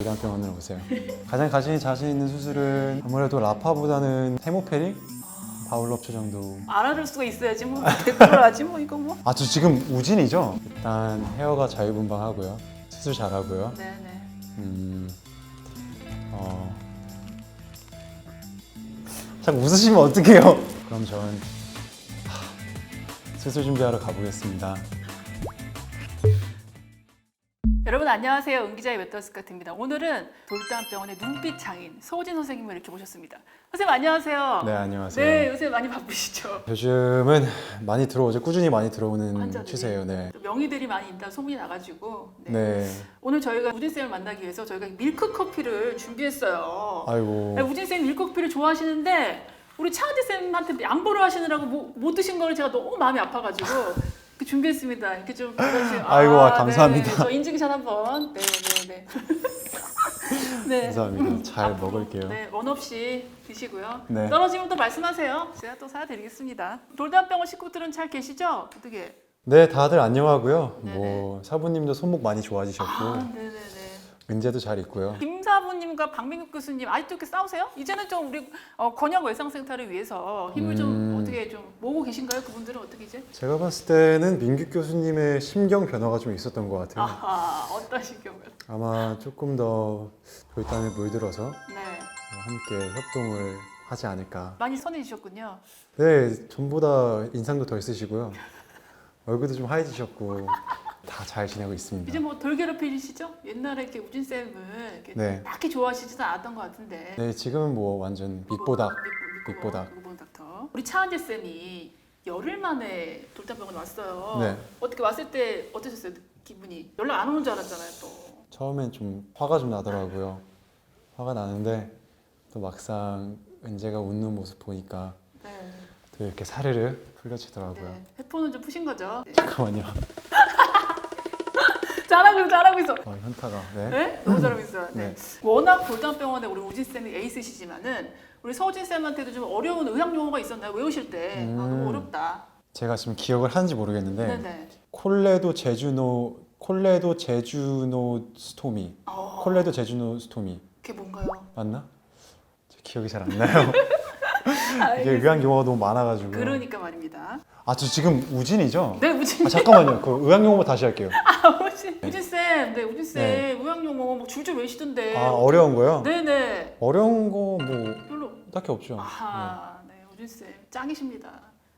병원으로 오세요. 가장 자신 있는 수술은 아무래도 라파보다는 헤모페릭? 바울 럽처 정도. 알아둘 수가 있어야지 뭐 댓글을 하지 뭐 이거 뭐. 저 지금 우진이죠? 일단 헤어가 자유분방하고요. 수술 잘하고요. 네네. 자꾸 웃으시면 어떡해요? 그럼 전 수술 준비하러 가보겠습니다. 여러분 안녕하세요. 은기자의 메터스 카트입니다. 오늘은 돌담병원의 눈빛 장인 서호진 선생님을 이렇게 모셨습니다. 선생님 안녕하세요. 네, 안녕하세요. 네, 요새 많이 바쁘시죠? 요즘은 많이 들어오죠. 꾸준히 많이 들어오는 환자들이. 추세예요. 네. 명의들이 많이 있다 소문이 나가지고 네. 오늘 저희가 우진쌤을 만나기 위해서 저희가 밀크 커피를 준비했어요. 아이고. 우진쌤 밀크 커피를 좋아하시는데 우리 차은지쌤한테 양보를 하시느라고 못 드신 거를 제가 너무 마음이 아파가지고 준비했습니다. 이렇게 좀 아이고, 감사합니다. 네, 저 인증샷 한번. 네. 네. 감사합니다. 잘 앞으로, 먹을게요. 네, 원 없이 드시고요. 네. 떨어지면 또 말씀하세요. 제가 또 사드리겠습니다. 돌담병원 식구들은 잘 계시죠? 어떻게? 네, 다들 안녕하고요. 네네. 뭐 사부님도 손목 많이 좋아지셨고 네네네. 은재도 잘 있고요. 김사부님과 박민국 교수님 아직도 이렇게 싸우세요? 이제는 좀 우리 권역 외상센터를 위해서 힘을 좀 어떻게 좀 모으고 계신가요? 그분들은 어떻게 이제? 제가 봤을 때는 민규 교수님의 심경 변화가 좀 있었던 것 같아요. 아하, 어떤 식경을? 아마 조금 더 돌담에 물들어서 네, 함께 협동을 하지 않을까. 많이 선해지셨군요. 네, 전보다 인상도 덜 쓰시고요. 얼굴도 좀 하얘지셨고 다 잘 지내고 있습니다. 이제 뭐 덜 괴롭히시죠? 옛날에 이렇게 우진 쌤을 이렇게 네. 딱히 좋아하시지는 않았던 것 같은데. 네, 지금은 뭐 완전 밑보닥. 밑보닥. 닥터. 우리 차은재 쌤이 열흘 만에 돌담병원에 왔어요. 네. 어떻게 왔을 때 어떠셨어요? 기분이 연락 안 오는 줄 알았잖아요, 또. 처음엔 좀 화가 좀 나더라고요. 화가 나는데 또 막상 은재가 웃는 모습 보니까 네. 또 이렇게 사르르 풀려지더라고요. 네. 해포는 좀 푸신 거죠? 네. 잠깐만요. 잘하고 있어. 현타가. 네. 네? 너무 잘하고 있어요. 네. 네. 워낙 돌담병원에 우리 우진 쌤이 에이스시지만은 우리 서진 쌤한테도 좀 어려운 의학 용어가 있었나요? 외우실 때 너무 어렵다. 제가 지금 기억을 하는지 모르겠는데 네네. 콜레도 제주노스토미. 콜레도 제주노스토미. 그게 뭔가요? 맞나? 제 기억이 잘 안 나요. 이게 의학 용어가 너무 많아가지고. 그러니까 말입니다. 저 지금 우진이죠? 네, 우진. 잠깐만요. 그 의학 용어 다시 할게요. 우진 쌤, 네, 우진 쌤 네. 의학 용어 뭐 줄줄 외시던데. 어려운 거요? 네네. 어려운 거 뭐 별로. 딱히 없죠. 아하, 네, 우진 쌤 짱이십니다.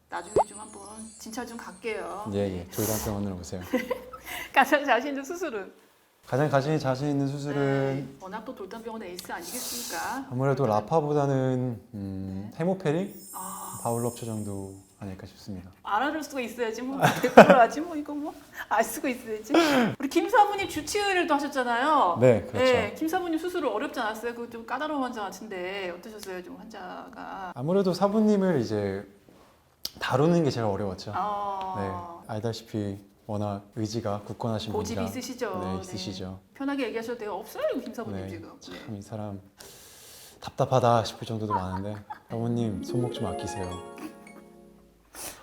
나중에 좀 한번 진찰 좀 갈게요. 예. 돌담병원으로 오세요. 가장 자신 있는 수술은? 가장 자신 있는 수술은 네, 워낙 또 돌담병원의 에이스 아니겠습니까? 아무래도 라파보다는 헤모페릭? 바울 럽처 정도 아닐까 싶습니다. 알아둘 수가 있어야지 뭐 댓글을 하지 뭐 이거 뭐 알 수가 있어야지. 우리 김사부님 주치의를 또 하셨잖아요. 네, 그렇죠. 네, 김사부님 수술 어렵지 않았어요? 그 좀 까다로운 환자 같은데 어떠셨어요, 좀 환자가? 아무래도 사부님을 이제 다루는 게 제일 어려웠죠. 네, 아, 알다시피 워낙 의지가 굳건하신 고집이 분이라 있으시죠. 네, 있으시죠. 편하게 얘기하셔도 돼요. 없어요, 김사부님 네, 지금. 네. 참 이 사람 답답하다 싶을 정도도 많은데 사부님 손목 좀 아끼세요.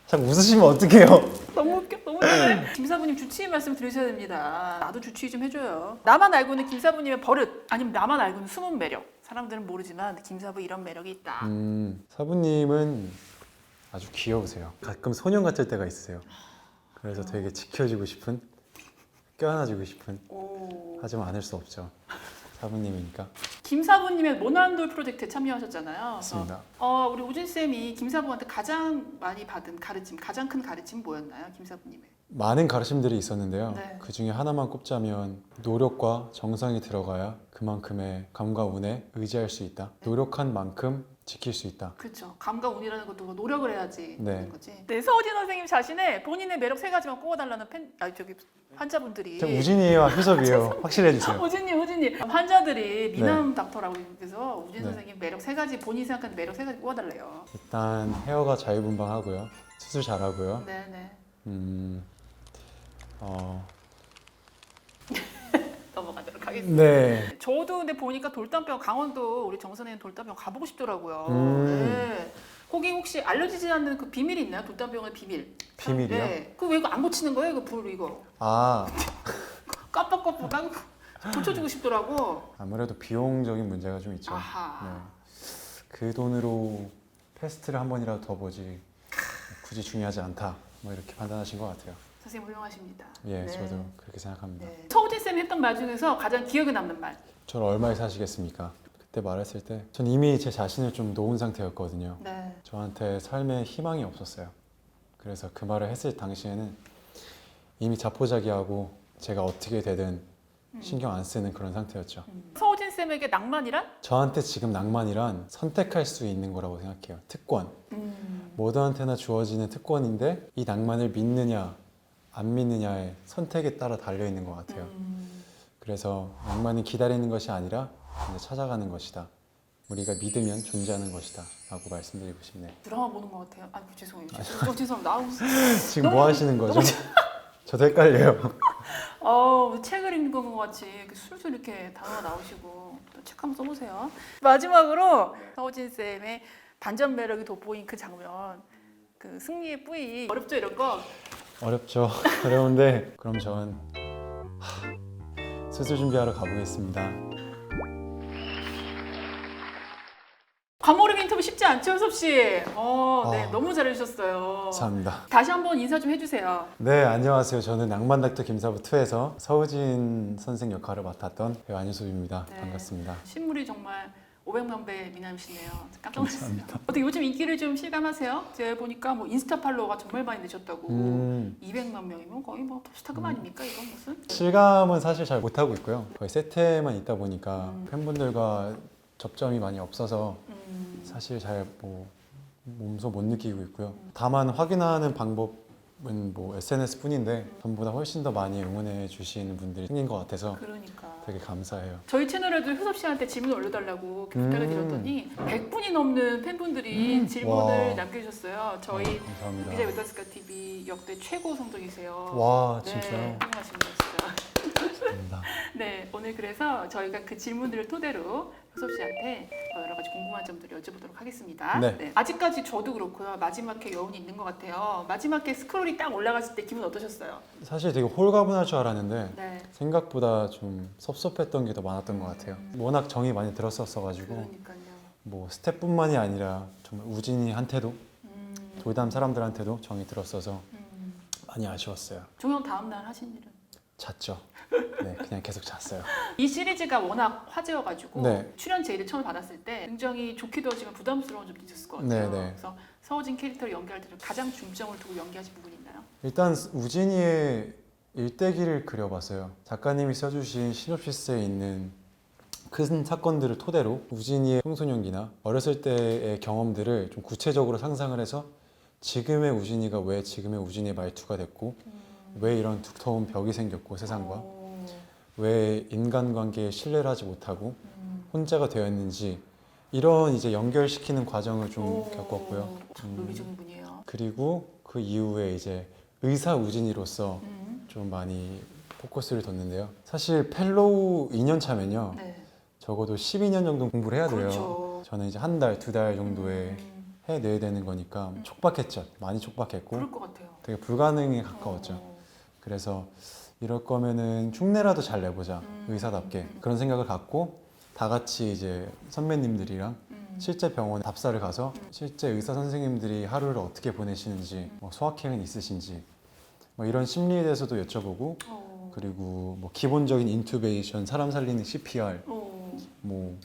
자꾸 웃으시면 어떡해요? 너무 웃겨, 너무 잘해. 김사부님 주치의 말씀 들으셔야 됩니다. 나도 주치의 좀 해줘요. 나만 알고 있는 김사부님의 버릇, 아니면 나만 알고 있는 숨은 매력. 사람들은 모르지만 김사부 이런 매력이 있다. 사부님은 아주 귀여우세요. 가끔 소년 같을 때가 있으세요. 그래서 되게 지켜주고 싶은, 껴안아주고 싶은. 오. 하지만 않을 수 없죠. 사부님이니까. 김사부님의 모난돌 프로젝트에 참여하셨잖아요. 맞습니다. 우리 우진 쌤이 김사부한테 가장 많이 받은 가르침, 가장 큰 가르침 뭐였나요, 김사부님의? 많은 가르침들이 있었는데요. 네. 그 중에 하나만 꼽자면 노력과 정성이 들어가야 그만큼의 감과 운에 의지할 수 있다. 노력한 만큼 지킬 수 있다. 그렇죠. 감과 운이라는 것도 뭐 노력을 해야지 네. 되는 거지. 네, 서호진 선생님 자신의 본인의 매력 3가지만 꼽아달라는 환자분들이. 저 우진이에요, 희섭이에요. 확실해주세요. 우진님. 환자들이 미남 닥터라고 해서 우진 네. 선생님 매력 3가지, 본인이 생각하는 매력 3가지 꼽아달래요. 일단 헤어가 자유분방하고요. 수술 잘하고요. 네네. 넘어가도록 하겠습니다. 네. 저도 근데 보니까 돌담병, 강원도 우리 정선에는 돌담병 가보고 싶더라고요. 네. 거기 혹시 알려지지 않는 그 비밀이 있나요? 돌담병원의 비밀. 비밀이요? 네. 그 왜 이거 안 고치는 거예요? 그 불 이거. 아, 깜빡깜빡 고쳐주고 싶더라고. 아무래도 비용적인 문제가 좀 있죠. 아하. 네. 그 돈으로 패스트를 한 번이라도 더 보지 굳이 중요하지 않다. 뭐 이렇게 판단하신 것 같아요. 선생님 훌륭하십니다. 예, 네. 저도 그렇게 생각합니다. 네. 서우진 쌤이 했던 말 중에서 가장 기억에 남는 말. 저를 얼마에 사시겠습니까? 그때 말했을 때 전 이미 제 자신을 좀 놓은 상태였거든요. 네. 저한테 삶에 희망이 없었어요. 그래서 그 말을 했을 당시에는 이미 자포자기하고 제가 어떻게 되든 신경 안 쓰는 그런 상태였죠. 서우진 쌤에게 낭만이란? 저한테 지금 낭만이란 선택할 수 있는 거라고 생각해요. 특권. 모두한테나 주어지는 특권인데 이 낭만을 믿느냐 안 믿느냐의 선택에 따라 달려 있는 것 같아요. 그래서 낭만은 기다리는 것이 아니라 이제 찾아가는 것이다. 우리가 믿으면 존재하는 것이다 라고 말씀드리고 싶네요. 드라마 보는 것 같아요. 아 죄송해요. 죄송합니다. 아우, 지금 뭐 너무- 하시는 거죠? 저도 헷갈려요. 책을 읽는 것 같이 이렇게 술술 이렇게 단어가 나오시고 또 책 한번 써보세요. 마지막으로 서우진 쌤의 반전 매력이 돋보인 그 장면, 그 승리의 뿌이 어렵죠 이런 거. 어렵죠. 어려운데 그럼 저는 수술 준비하러 가보겠습니다. 과몰입 인터뷰 쉽지 않죠, 효섭 씨? 네, 너무 잘해주셨어요. 감사합니다. 다시 한번 인사 좀 해주세요. 네, 안녕하세요. 저는 낭만 닥터 김사부 2에서 서우진 선생 역할을 맡았던 배우 안유섭입니다. 네. 반갑습니다. 신물이 정말 500만 배 미남이시네요. 깜짝 놀랐어요. 어떻게 요즘 인기를 좀 실감하세요? 제가 보니까 뭐 인스타 팔로워가 정말 많이 되셨다고. 200만 명이면 거의 뭐 톱스타급 아닙니까? 이건 무슨? 실감은 사실 잘 못하고 있고요. 거의 세트에만 있다 보니까 팬분들과 접점이 많이 없어서 사실 잘 몸소 못 느끼고 있고요. 다만 확인하는 방법은 뭐 SNS 뿐인데 전보다 훨씬 더 많이 응원해 주시는 분들이 생긴 것 같아서 그러니까. 되게 감사해요. 저희 채널에도 효섭 씨한테 질문 올려달라고 부탁을 드렸더니 100분이 넘는 팬분들이 질문을 와. 남겨주셨어요. 저희 감사합니다. 기자 웨더스카 TV 역대 최고 성적이세요. 와, 네, 진짜요? 훌륭하십니다, 진짜. 감사합니다. 네, 오늘 그래서 저희가 그 질문들을 토대로 효섭 씨한테 여러 가지 궁금한 점들을 여쭤보도록 하겠습니다. 네. 아직까지 저도 그렇고요. 마지막 회 여운이 있는 것 같아요. 마지막 회 스크롤이 딱 올라갔을 때 기분 어떠셨어요? 사실 되게 홀가분할 줄 알았는데 네. 생각보다 좀 섭섭했던 게 더 많았던 것 같아요. 워낙 정이 많이 들었었어가지고 그러니까요. 뭐 스태프뿐만이 아니라 정말 우진이한테도 음, 돌담 사람들한테도 정이 들었어서 많이 아쉬웠어요. 종영 다음 날 하신 일은? 잤죠. 네, 그냥 계속 잤어요. 이 시리즈가 워낙 화제여가지고 네. 출연 제의를 처음 받았을 때 굉장히 좋기도 하지만 부담스러운 점도 있었을 것 같아요. 네, 네. 그래서 서우진 캐릭터를 연기할 때 가장 중점을 두고 연기하신 부분이 있나요? 일단 우진이의 일대기를 그려봤어요. 작가님이 써주신 시놉시스에 있는 큰 사건들을 토대로 우진이의 청소년기나 어렸을 때의 경험들을 좀 구체적으로 상상을 해서 지금의 우진이가 왜 지금의 우진이의 말투가 됐고 왜 이런 두터운 벽이 생겼고 세상과 오, 왜 인간관계에 신뢰를 하지 못하고 혼자가 되었는지 이런 이제 연결시키는 과정을 좀 오, 겪었고요. 참 논리적인 분이에요. 그리고 그 이후에 이제 의사 우진이로서 음. 좀 많이 포커스를 뒀는데요. 사실 펠로우 2년 차면요. 네. 적어도 12년 정도 공부를 해야 돼요. 그렇죠. 저는 이제 한 달, 두 달 정도에 해내야 되는 거니까 촉박했죠. 많이 촉박했고 그럴 것 같아요. 되게 불가능에 가까웠죠. 어. 그래서 이럴 거면은 흉내라도 잘 내보자. 의사답게. 그런 생각을 갖고 다 같이 이제 선배님들이랑 실제 병원에 답사를 가서 실제 의사 선생님들이 하루를 어떻게 보내시는지 뭐 소확행은 있으신지 뭐 이런 심리에 대해서도 여쭤보고 어. 그리고 뭐 기본적인 인투베이션, 사람 살리는 CPR, 어. 뭐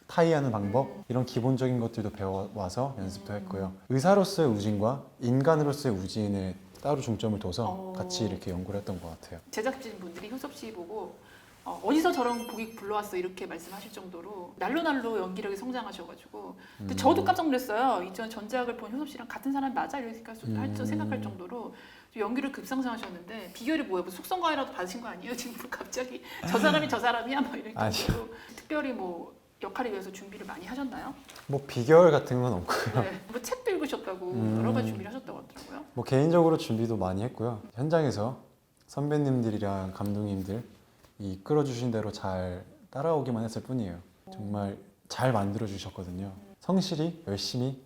타이하는 방법 이런 기본적인 것들도 배워와서 연습도 했고요. 의사로서의 우진과 인간으로서의 우진에 따로 중점을 둬서 같이 이렇게 연구를 했던 것 같아요. 제작진 분들이 효섭 씨 보고 어디서 저런 곡이 불러왔어 이렇게 말씀하실 정도로 날로 연기력이 성장하셔가지고 근데 저도 깜짝 놀랐어요. 이전 전작을 본 효섭 씨랑 같은 사람 맞아 이렇게 생각할 정도로 연기를 급상승하셨는데 비결이 뭐예요? 뭐 속성과외라도 받으신 거 아니에요? 지금 갑자기 저 사람이 저 사람이야 뭐 이런 정도로 특별히 뭐 역할에 위해서 준비를 많이 하셨나요? 뭐 비결 같은 건 없고요. 네, 뭐 책도 읽으셨다고 여러 가지 준비를 하셨다고 하더라고요. 뭐 개인적으로 준비도 많이 했고요. 현장에서 선배님들이랑 감독님들 이 이끌어주신 대로 잘 따라오기만 했을 뿐이에요. 정말 잘 만들어 주셨거든요. 성실히 열심히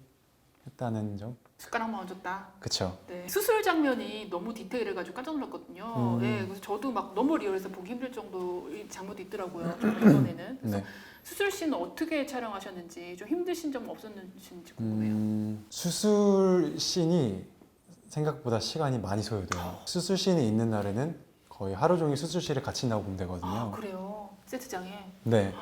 했다는 점 숟가락만 얹었다. 그쵸. 네. 수술 장면이 너무 디테일해가지고 깜짝 놀랐거든요. 네, 그래서 저도 막 너무 리얼해서 보기 힘들 정도의 장면도 있더라고요. 이번에는. 그래서 네. 수술 씬은 어떻게 촬영하셨는지 좀 힘드신 점 없었는지 궁금해요. 수술 씬이 생각보다 시간이 많이 소요돼요. 수술 씬이 있는 날에는 거의 하루 종일 수술실에 갇힌다고 보면 되거든요. 아, 그래요? 세트장에? 네.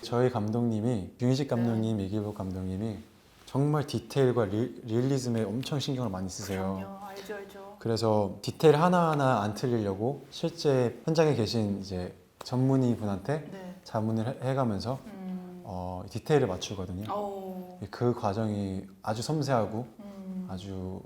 저희 감독님이, 윤희식 감독님, 이기복 감독님이 정말 디테일과 리얼리즘에 엄청 신경을 많이 쓰세요. 그럼요. 알죠, 알죠. 그래서 디테일 하나하나 안 틀리려고 실제 현장에 계신 이제 전문의 분한테 네. 자문을 해가면서 디테일을 맞추거든요. 어, 그 과정이 아주 섬세하고 음, 아주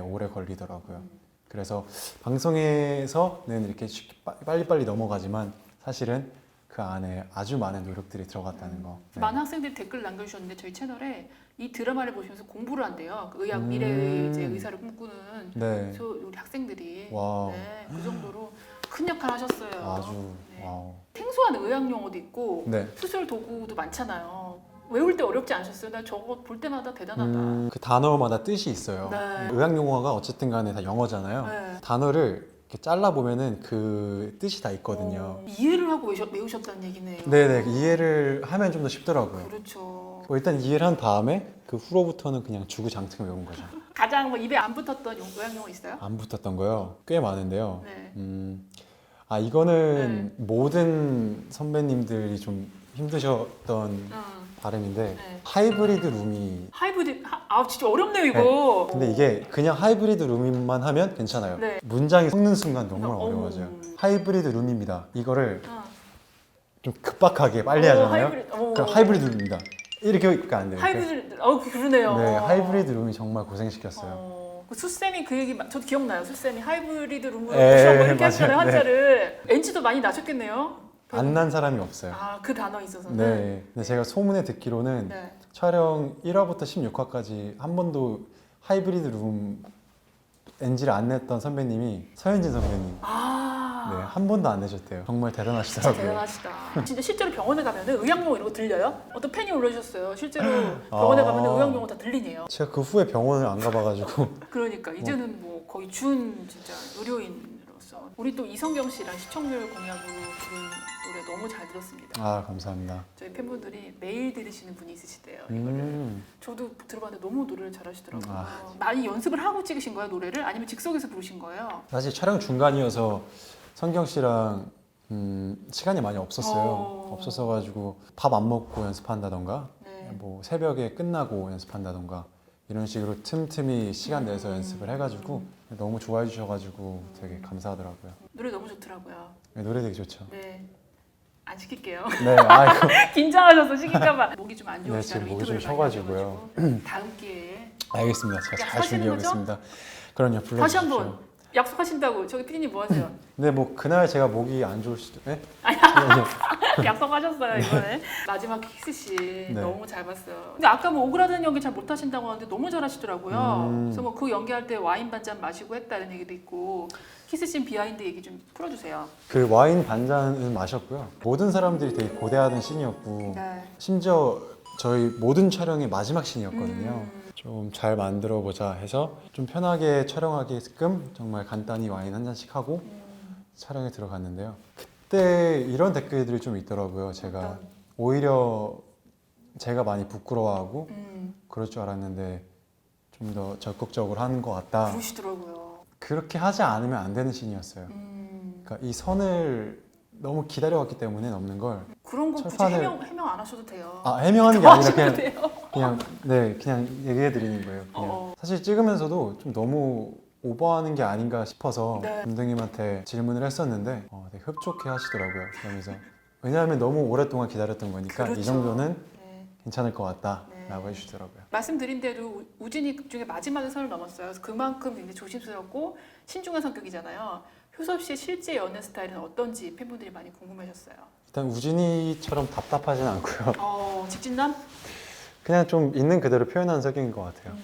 오래 걸리더라고요. 그래서 방송에서는 이렇게 쉽게 빨리빨리 넘어가지만 사실은 그 안에 아주 많은 노력들이 들어갔다는 거. 네. 많은 학생들이 댓글 남겨주셨는데 저희 채널에 이 드라마를 보시면서 공부를 한대요. 그 의학 미래의 이제 의사를 꿈꾸는 네. 우리 학생들이 와우. 네, 그 정도로 큰 역할 하셨어요. 아주 네. 와우. 생소한 의학 용어도 있고 네. 수술 도구도 많잖아요. 외울 때 어렵지 않으셨어요? 나 저거 볼 때마다 대단하다. 그 단어마다 뜻이 있어요. 네. 의학 용어가 어쨌든 간에 다 영어잖아요. 네. 단어를 이렇게 잘라 보면은 그 뜻이 다 있거든요. 이해를 하고 외우셨다는 얘기네요. 네네, 이해를 하면 좀 더 쉽더라고요. 그렇죠. 일단 이해를 한 다음에 그 후로부터는 그냥 주구장창 외운 거죠. 가장 뭐 입에 안 붙었던 의학 용어 있어요? 안 붙었던 거요? 꽤 많은데요. 네. 이거는 모든 선배님들이 좀 힘드셨던 발음인데 네. 하이브리드 루미. 진짜 어렵네요 이거. 근데 이게 그냥 하이브리드 루미만 하면 괜찮아요. 네. 문장이 섞는 순간 정말 어머. 어려워져요. 하이브리드 루미입니다. 이거를 어. 좀 급박하게 빨리 하잖아요. 그럼 어. 하이브리드 룸입니다. 이렇게가 안 돼요. 하이브리드. 그러네요. 네, 하이브리드 룸이 정말 고생시켰어요. 그 수쌤이 그 얘기 저도 기억나요. 수쌤이 하이브리드 룸으로 에, 시험 이렇게 맞아요. 하잖아요 한자를. NG도 많이 나셨겠네요. 안 난 사람이 없어요. 그 단어 있어서는. 네. 근데 제가 소문에 듣기로는 네. 촬영 1화부터 16화까지 한 번도 하이브리드 룸 NG를 안 냈던 선배님이 서현진 선배님. 네, 한 번도 안 내셨대요. 정말 진짜 대단하시더라고요. 대단하시다. 진짜 실제로 병원에 가면은 의학용어 이런 거 들려요? 어떤 팬이 올려주셨어요. 실제로 병원에 가면은 의학용어 다 들리네요. 제가 그 후에 병원을 안 가봐가지고. 그러니까 이제는 뭐 거의 준 진짜 의료인으로서 우리 또 이성경 씨랑 시청률 공약으로 부른 노래 너무 잘 들었습니다. 감사합니다. 저희 팬분들이 매일 들으시는 분이 있으시대요. 이거를. 저도 들어봤는데 너무 노래를 잘하시더라고요. 많이 연습을 하고 찍으신 거예요, 노래를? 아니면 즉석에서 부르신 거예요? 사실 촬영 중간이어서 성경 씨랑 시간이 많이 없었어요. 없었어가지고 밥 안 먹고 연습한다던가 네. 뭐 새벽에 끝나고 연습한다던가 이런 식으로 틈틈이 시간 내서 연습을 해가지고 너무 좋아해 주셔가지고 되게 감사하더라고요. 노래 너무 좋더라고요. 네, 노래 되게 좋죠. 네. 안 시킬게요. 네, 아이고. 긴장하셔서 시킬까봐. 목이 좀 안 네, 좋으시다는 지금 목이 좀 인터뷰를 많이 쉬어가지고요. 하셔가지고 다음 기회에 알겠습니다. 제가 잘 약속하시는 거죠? 준비하겠습니다. 그럼요, 불러주십시오. 다시 한번 약속하신다고. 저기 피디님 뭐 하세요? 근데 뭐 그날 제가 목이 안 좋을 수도. 네? 약속하셨어요 이번에. 마지막 키스씬 네. 너무 잘 봤어요. 근데 아까 뭐 오그라드는 연기 잘 못하신다고 하는데 너무 잘하시더라고요. 그래서 뭐 그 연기할 때 와인 반잔 마시고 했다는 얘기도 있고 키스씬 비하인드 얘기 좀 풀어주세요. 그 와인 반잔은 마셨고요. 모든 사람들이 되게 고대하던 씬이었고 네. 심지어 저희 모든 촬영의 마지막 씬이었거든요. 좀 잘 만들어 보자 해서 좀 편하게 촬영하게끔 정말 간단히 와인 한 잔씩 하고 촬영에 들어갔는데요. 그때 이런 댓글들이 좀 있더라고요. 제가 어떤? 오히려 제가 많이 부끄러워하고 음, 그럴 줄 알았는데 좀 더 적극적으로 하는 것 같다. 그러시더라고요. 그렇게 하지 않으면 안 되는 씬이었어요. 그러니까 이 선을 너무 기다려왔기 때문에 넘는 걸 그런 거 굳이 철판을- 해명 안 하셔도 돼요. 해명하는 게 더 아니라 하셔도 그냥 돼요. 그냥 얘기해 드리는 거예요. 그냥. 사실 찍으면서도 좀 너무 오버하는 게 아닌가 싶어서 네. 감독님한테 질문을 했었는데 되게 흡족해 하시더라고요. 그러면서 왜냐하면 너무 오랫동안 기다렸던 거니까 그렇죠. 이 정도는 네. 괜찮을 것 같다라고 네. 해주시더라고요. 말씀드린 대로 우진이 중에 마지막에 선을 넘었어요. 그래서 그만큼 굉장히 조심스럽고 신중한 성격이잖아요. 효섭 씨의 실제 연애 스타일은 어떤지 팬분들이 많이 궁금해하셨어요. 일단 우진이처럼 답답하진 않고요. 직진남? 그냥 좀 있는 그대로 표현하는 성격인 것 같아요.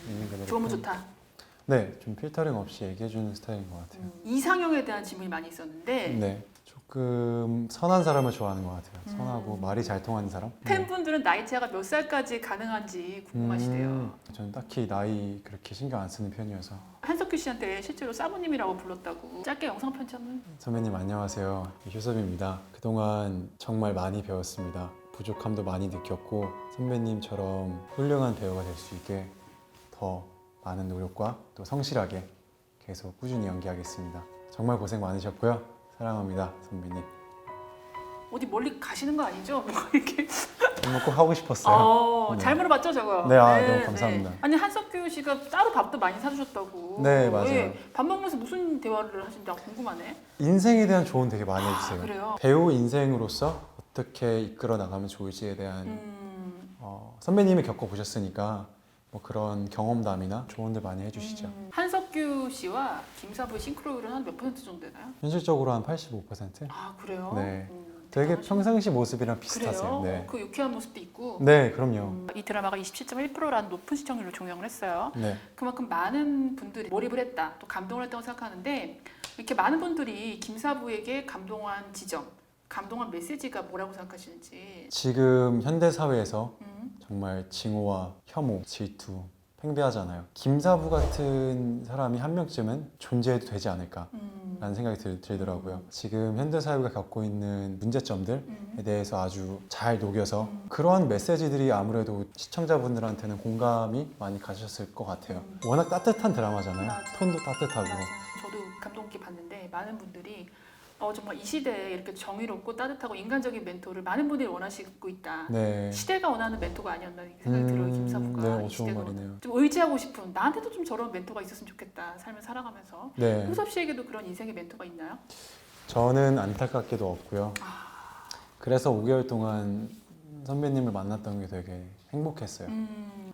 있는 그대로. 좋으면 좋다. 네, 좀 필터링 없이 얘기해주는 스타일인 것 같아요. 이상형에 대한 질문이 많이 있었는데 네, 조금 선한 사람을 좋아하는 것 같아요. 선하고 말이 잘 통하는 사람. 팬분들은 나이 차가 몇 살까지 가능한지 궁금하시대요. 저는 딱히 나이 그렇게 신경 안 쓰는 편이어서. 한석규 씨한테 실제로 사부님이라고 불렀다고 짧게 영상 편지 한번. 선배님 안녕하세요. 효섭입니다. 그동안 정말 많이 배웠습니다. 부족함도 많이 느꼈고 선배님처럼 훌륭한 배우가 될 수 있게 더 많은 노력과 또 성실하게 계속 꾸준히 연기하겠습니다. 정말 고생 많으셨고요. 사랑합니다, 선배님. 어디 멀리 가시는 거 아니죠? 뭐 이렇게. 정말 꼭 하고 싶었어요. 네. 잘 물어봤죠, 저거? 네, 너무 감사합니다. 아니 한석규 씨가 따로 밥도 많이 사주셨다고. 네, 맞아요. 밥 먹으면서 무슨 대화를 하신지 궁금하네. 인생에 대한 조언 되게 많이 해주세요. 그래요? 배우 인생으로서 어떻게 이끌어 나가면 좋을지에 대한 선배님이 겪어보셨으니까 뭐 그런 경험담이나 조언들 많이 해주시죠. 한석규 씨와 김사부의 싱크로율은 한 몇 퍼센트 정도 되나요? 현실적으로 한 85%? 아 그래요? 네. 되게 평상시 모습이랑 비슷하세요. 그래요? 네. 그 유쾌한 모습도 있고. 네, 그럼요. 이 드라마가 27.1%라는 높은 시청률로 종영을 했어요. 네. 그만큼 많은 분들이 몰입을 했다, 또 감동을 했다고 생각하는데 이렇게 많은 분들이 김사부에게 감동한 지점, 감동한 메시지가 뭐라고 생각하시는지. 지금 현대 사회에서 정말 징후와 혐오, 질투, 팽배하잖아요. 김사부 같은 사람이 한 명쯤은 존재해도 되지 않을까라는 생각이 들더라고요. 지금 현대 사회가 겪고 있는 문제점들에 대해서 아주 잘 녹여서 그러한 메시지들이 아무래도 시청자분들한테는 공감이 많이 가셨을 것 같아요. 워낙 따뜻한 드라마잖아요. 맞아. 톤도 따뜻하고. 저도 감동 깊게 봤는데 많은 분들이 정말 이 시대에 이렇게 정의롭고 따뜻하고 인간적인 멘토를 많은 분들이 원하시고 있다. 네. 시대가 원하는 멘토가 아니었나 생각이 들어요. 김사부가. 네, 이 좋은 시대가 말이네요. 좀 의지하고 싶은, 나한테도 좀 저런 멘토가 있었으면 좋겠다. 삶을 살아가면서. 네. 효섭 씨에게도 그런 인생의 멘토가 있나요? 저는 안타깝게도 없고요. 그래서 5개월 동안 선배님을 만났던 게 되게 행복했어요.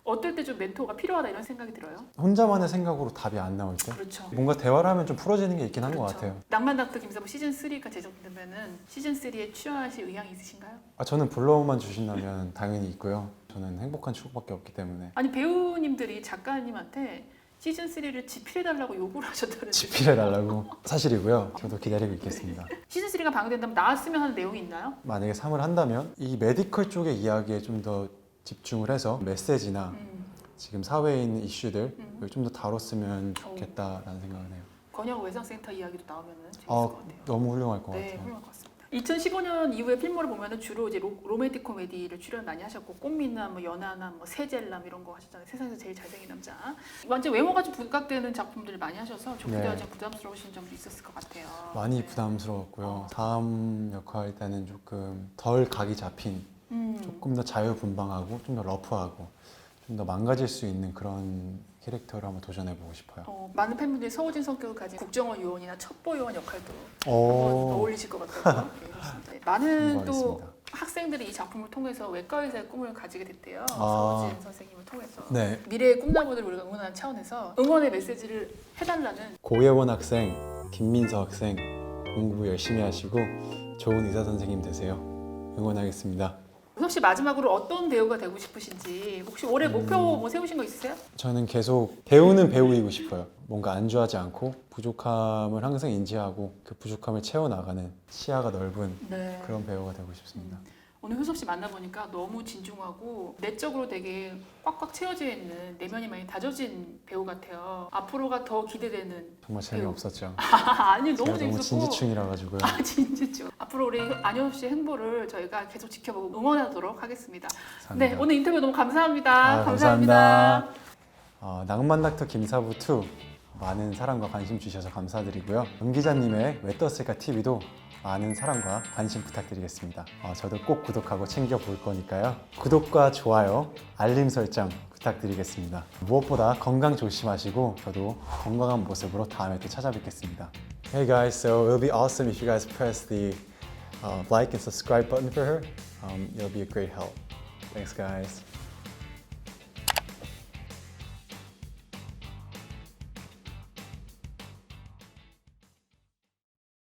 어떨 때 좀 멘토가 필요하다 이런 생각이 들어요? 혼자만의 생각으로 답이 안 나올 때 그렇죠. 뭔가 대화를 하면 좀 풀어지는 게 있긴 한 것 같아요. 낭만 닥터 김사부 시즌 3가 제작되면은 시즌 3에 출연하실 의향이 있으신가요? 저는 불러만 주신다면 당연히 있고요. 저는 행복한 추억밖에 없기 때문에. 아니 배우님들이 작가님한테 시즌 3를 집필해달라고 요구를 하셨다는데. 집필해달라고. 사실이고요. 저도 기다리고 있겠습니다. 시즌 3가 방영된다면 나왔으면 하는 내용이 있나요? 만약에 3을 한다면 이 메디컬 쪽의 이야기에 좀 더 집중을 해서 메시지나 지금 사회에 있는 이슈들을 좀 더 다뤘으면 좋겠다라는 생각을 해요. 건영 외상센터 이야기도 나오면 재밌을 것 같아요. 너무 훌륭할 것 네, 같아요. 훌륭할 것 같습니다. 2015년 이후에 필모를 보면은 주로 이제 로맨틱 코미디를 출연 많이 하셨고 꽃미남, 뭐 연하남, 뭐 세젤남 이런 거 하셨잖아요. 세상에서 제일 잘생긴 남자. 완전 외모가 좀 부각되는 작품들을 많이 하셔서 좁부대하지 부담스러우신 점도 있었을 것 같아요. 많이 네. 부담스러웠고요. 다음 역할 때는 조금 덜 각이 잡힌, 조금 더 자유분방하고 좀 더 러프하고 좀 더 망가질 수 있는 그런 캐릭터를 한번 도전해보고 싶어요. 많은 팬분들이 서우진 성격을 가진 국정원 요원이나 첩보 요원 역할도 오. 어울리실 것 같아요. 네, 그렇습니다. 네, 많은 또 공부하겠습니다. 학생들이 이 작품을 통해서 외과 의사의 꿈을 가지게 됐대요. 아. 서우진 선생님을 통해서. 네. 미래의 꿈나무들을 우리가 응원하는 차원에서 응원의 메시지를 해달라는. 고예원 학생, 김민서 학생 공부 열심히 하시고 좋은 의사 선생님 되세요. 응원하겠습니다. 효섭 씨 마지막으로 어떤 배우가 되고 싶으신지 혹시 올해 목표 뭐 세우신 거 있으세요? 저는 계속 배우는 배우이고 싶어요. 뭔가 안주하지 않고 부족함을 항상 인지하고 그 부족함을 채워나가는 시야가 넓은 네. 그런 배우가 되고 싶습니다. 오늘 효섭 씨 만나보니까 너무 진중하고 내적으로 되게 꽉꽉 채워져 있는 내면이 많이 다져진 배우 같아요. 앞으로가 더 기대되는. 정말 재미없었죠. 아니 너무 제가 너무 재밌었고. 진지충이라 가지고요. 진지충. 앞으로 우리 안효섭 씨의 행보를 저희가 계속 지켜보고 응원하도록 하겠습니다. 감사합니다. 네, 오늘 인터뷰 너무 감사합니다. 감사합니다. 낭만 닥터 김사부 2 많은 사랑과 관심 주셔서 감사드리고요. 은 기자님의 왜 떴을까 TV도 많은 사랑과 관심 부탁드리겠습니다. 저도 꼭 구독하고 챙겨볼 거니까요. 구독과 좋아요, 알림 설정 부탁드리겠습니다. 무엇보다 건강 조심하시고 저도 건강한 모습으로 다음에 또 찾아뵙겠습니다. Hey guys, so it'll be awesome if you guys press the like and subscribe button for her. It'll be a great help. Thanks guys.